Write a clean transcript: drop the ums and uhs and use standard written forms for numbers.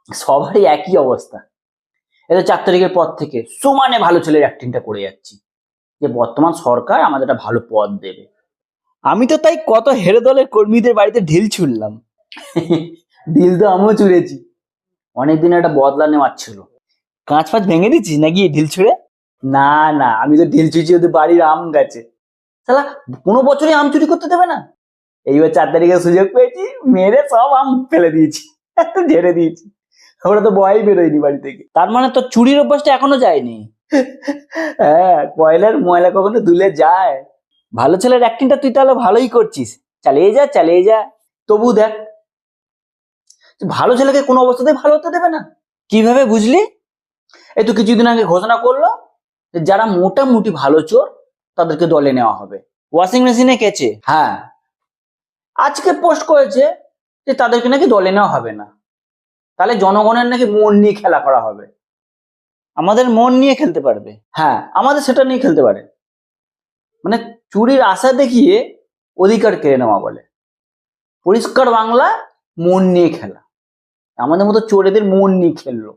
সবারই একই অবস্থা। এটা 4 তারিখের পর থেকে সমানে ভালো ছেলের অ্যাক্টিংটা করে যাচ্ছি, যে বর্তমান সরকার আমাদের একটা ভালো পদ দেবে। আমি তো তাই কত হেরে দলের কর্মীদের বাড়িতে ঢিল ছুড়লাম। দিল তো আমিও চুড়েছি, অনেকদিন একটা বদলা নেওয়ার ছিল। কাঁচ ফাঁচ ভেঙে দিচ্ছিস নাকি ঢিল ছুঁড়ে? না না, আমি তো ঢিল চুইছি ওদের বাড়ির আম গাছে। শালা কোনো বছরই আম চুরি করতে দেবে না। এইবার 4 তারিখে সুযোগ পেয়েছি, মেরে সব আম ফেলে দিয়েছি, ঝেড়ে দিয়েছি। ওরা তো ভয়ই বেরোয়নি বাড়ি থেকে। তার মানে তোর চুরির অভ্যাসটা এখনো যায়নি। হ্যাঁ, কয়লার ময়লা কখনো ধুলে যায়? ভালো ছেলের অ্যাক্টিংটা তুই তাহলে ভালোই করছিস, চালিয়ে যা চালিয়ে যা। তবু দেখ, ভালো ছেলেকে কোনো অবস্থাতেই ভালো হতে দেবে না। কিভাবে বুঝলি? এই তো কিছুদিন আগে ঘোষণা করলো যে যারা মোটামুটি ভালো চোর তাদেরকে দলে নেওয়া হবে। ওয়াশিং মেশিনে কেচে? হ্যাঁ, আজকে পোস্ট করেছে যে তাদেরকে নাকি দলে নেওয়া হবে না, তাহলে জনগণের নাকি মন নিয়ে খেলা করা হবে। আমাদের মন নিয়ে খেলতে পারবে? হ্যাঁ, আমাদের সেটা নিয়ে খেলতে পারে। মানে চুরির আশা দেখিয়ে অধিকার কেড়ে নেওয়া বলে। পরিষ্কার বাংলা, মন নিয়ে খেলা। আমাদের মতো চোরেদের মন নিয়ে খেললো।